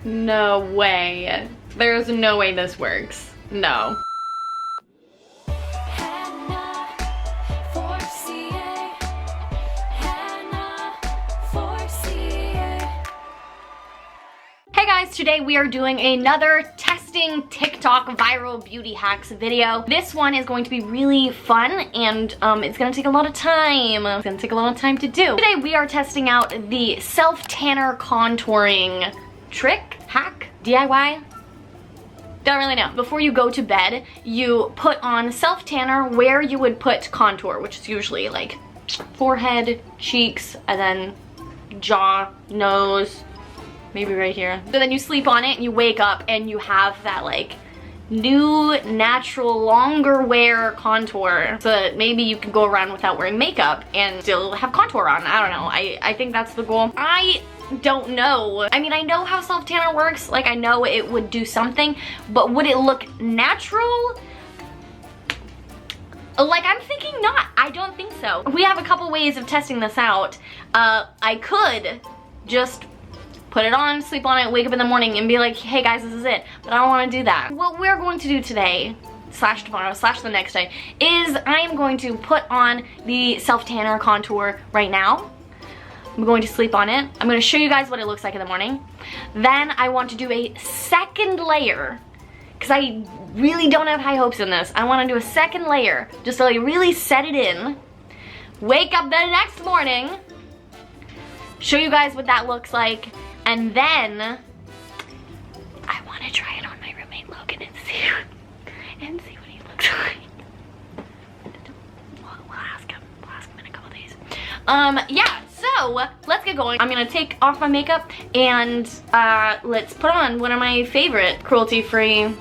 No way. There's no way this works. No. Hey guys, today we are doing another testing TikTok viral beauty hacks video. This one is going to be really fun and it's gonna take a lot of time. It's gonna take a lot of time to do. Today we are testing out the self-tanner contouring trick, hack, DIY? Don't really know. Before you go to bed, you put on self-tanner where you would put contour, which is usually like forehead, cheeks, and then jaw, nose, maybe right here. So then you sleep on it and you wake up and you have that like new, natural, longer wear contour so that maybe you can go around without wearing makeup and still have contour on. I don't know. I think that's the goal. I don't know. I mean, I know how self-tanner works. Like, I know it would do something, but would it look natural? Like, I'm thinking not. I don't think so. We have a couple ways of testing this out. I could just put it on, sleep on it, wake up in the morning and be like, hey guys, this is it. But I don't want to do that. What we're going to do today, slash tomorrow, slash the next day, is I am going to put on the self-tanner contour right now. I'm going to sleep on it. I'm going to show you guys what it looks like in the morning. Then I want to do a second layer because I really don't have high hopes in this. I want to do a second layer just so I really set it in. Wake up the next morning, show you guys what that looks like, and then I want to try it on my roommate Logan and see what he looks like. We'll ask him. We'll ask him in a couple days. Yeah. So let's get going. I'm gonna take off my makeup and let's put on one of my favorite cruelty-free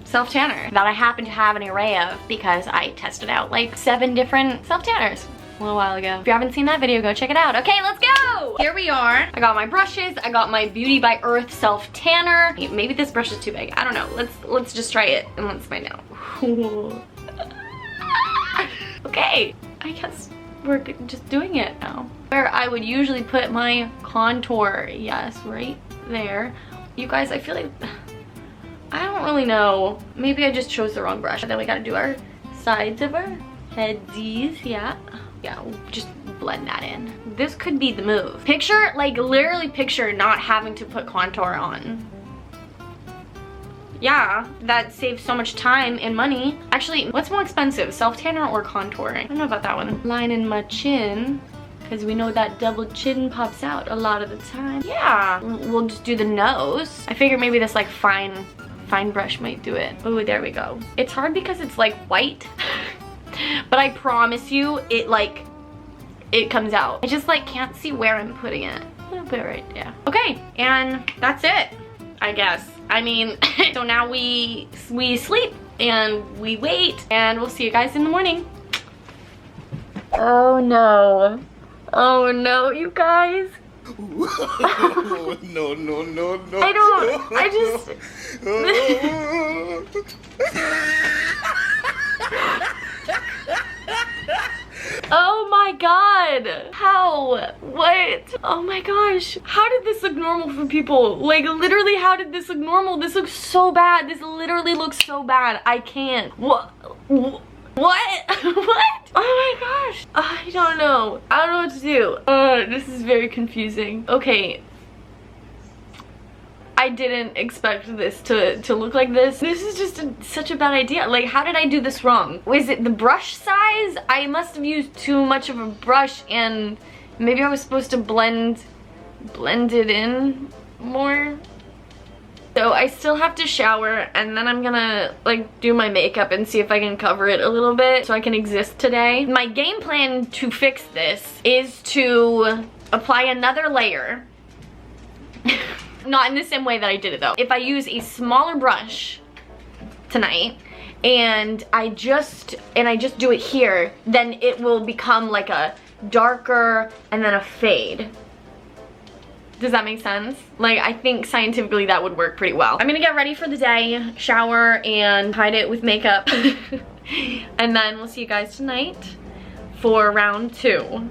self-tanner that I happen to have an array of because I tested out like 7 different self-tanners a little while ago. If you haven't seen that video, go check it out. Okay, let's go! Here we are. I got my brushes. I got my Beauty by Earth self-tanner. Maybe this brush is too big. I don't know. Let's just try it and let's find out. Okay, I guess we're just doing it now. Where I would usually put my contour, yes, right there. You guys, I feel like, I don't really know. Maybe I just chose the wrong brush. And then we gotta do our sides of our headsies, yeah. Yeah, we'll just blend that in. This could be the move. Picture, like literally picture not having to put contour on. Yeah, that saves so much time and money. Actually, what's more expensive, self-tanner or contouring? I don't know about that one. Line in my chin, because we know that double chin pops out a lot of the time. Yeah, we'll just do the nose. I figure maybe this like fine brush might do it. Oh, there we go. It's hard because it's like white, but I promise you, it comes out. I just like can't see where I'm putting it. I'll put it right there. Okay, and that's it, I guess. I mean, so now we sleep and we wait and we'll see you guys in the morning. Oh no. Oh no, you guys. Oh, no. I just. Oh my god! How? What? Oh my gosh. How did this look normal for people? Like literally, how did this look normal? This looks so bad. This literally looks so bad. I can't. What? What? What? Oh my gosh. I don't know. I don't know what to do. This is very confusing. Okay. I didn't expect this to look like this. This is just such a bad idea. Like, how did I do this wrong? Was it the brush size? I must have used too much of a brush and maybe I was supposed to blend it in more. So I still have to shower and then I'm gonna like do my makeup and see if I can cover it a little bit so I can exist today. My game plan to fix this is to apply another layer. Not in the same way that I did it though. If I use a smaller brush tonight and I just do it here, then it will become like a darker and then a fade. Does that make sense? Like, I think scientifically that would work pretty well. I'm gonna get ready for the day, shower, and hide it with makeup. And then we'll see you guys tonight for round 2.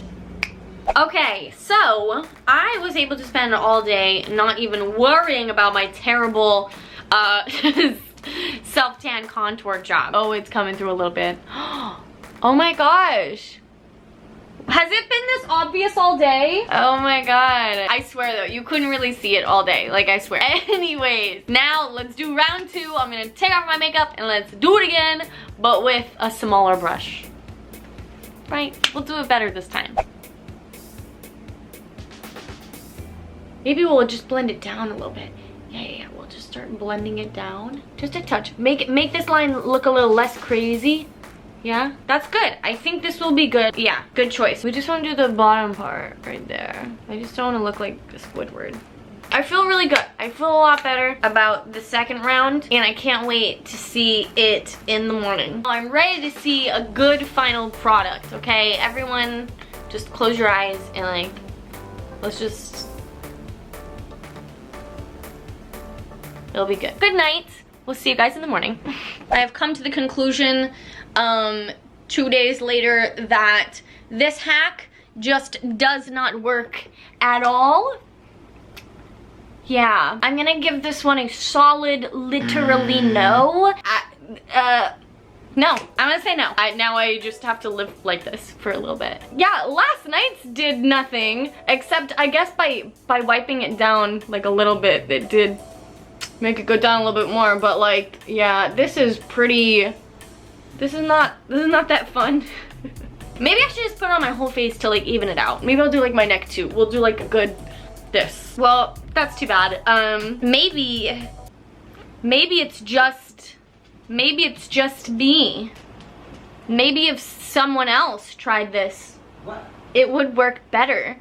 Okay, so I was able to spend all day not even worrying about my terrible self-tan contour job. Oh, it's coming through a little bit. Oh my gosh. Has it been this obvious all day? Oh my god. I swear though, you couldn't really see it all day. Like, I swear. Anyways, now let's do round 2. I'm gonna take off my makeup and let's do it again, but with a smaller brush. Right? We'll do it better this time. Maybe we'll just blend it down a little bit. Yeah. We'll just start blending it down. Just a touch. Make this line look a little less crazy. Yeah, that's good. I think this will be good. Yeah, good choice. We just want to do the bottom part right there. I just don't want to look like Squidward. I feel really good. I feel a lot better about the second round, and I can't wait to see it in the morning. I'm ready to see a good final product, okay? Everyone, just close your eyes and like, let's just... It'll be good. Good night. We'll see you guys in the morning. I have come to the conclusion 2 days later that this hack just does not work at all. Yeah, I'm gonna give this one a solid, literally no. No, I'm gonna say no. Now I just have to live like this for a little bit. Yeah, last night's did nothing, except I guess by wiping it down like a little bit, it did make it go down a little bit more, but like, yeah, this is not that fun. Maybe I should just put it on my whole face to like even it out. Maybe I'll do like my neck too. We'll do like a good this. Well, that's too bad. Maybe it's just me. Maybe if someone else tried this, it would work better.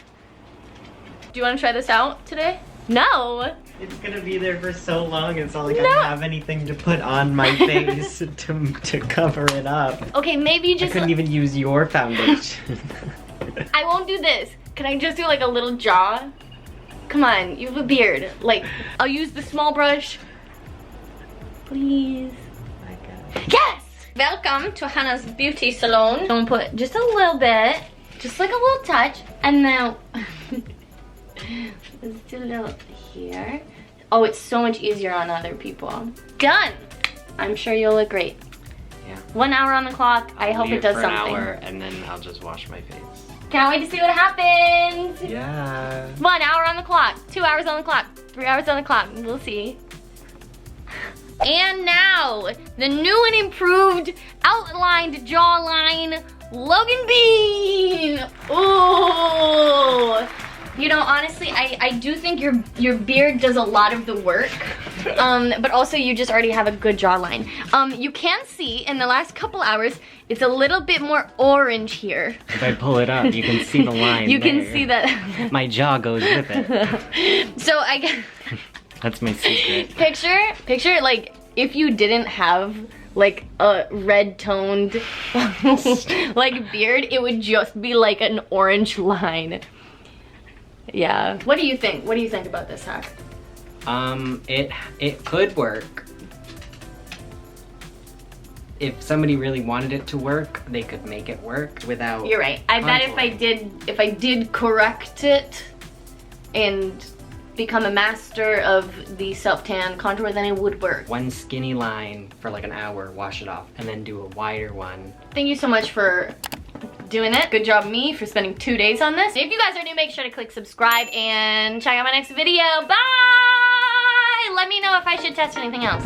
Do you want to try this out today? No. It's gonna be there for so long, it's not like I have anything to put on my face to cover it up. Okay, maybe you just... I couldn't even use your foundation. I won't do this. Can I just do like a little jaw? Come on, you have a beard. Like, I'll use the small brush. Please. Yes! Welcome to Hannah's beauty salon. I'm gonna put just a little bit, just like a little touch, and now let's do a little here. Oh, it's so much easier on other people. Done! I'm sure you'll look great. Yeah. 1 hour on the clock. I hope it does something. An hour, and then I'll just wash my face. Can't wait to see what happens. Yeah. 1 hour on the clock, 2 hours on the clock, 3 hours on the clock. We'll see. And now, the new and improved outlined jawline, Logan Bean. Ooh. You know, honestly, I do think your beard does a lot of the work, but also you just already have a good jawline. You can see in the last couple hours, it's a little bit more orange here. If I pull it up, you can see the line. You can see that. My jaw goes with it. So I guess... That's my secret. Picture like if you didn't have like a red toned like beard, it would just be like an orange line. Yeah. What do you think? What do you think about this hack? It could work. If somebody really wanted it to work, they could make it work without... You're right. I bet if I did correct it and become a master of the self-tan contour, then it would work. One skinny line for like an hour, wash it off, and then do a wider one. Thank you so much for doing it. Good job me for spending 2 days on this. If you guys are new, make sure to click subscribe and check out my next video. Bye! Let me know if I should test anything else.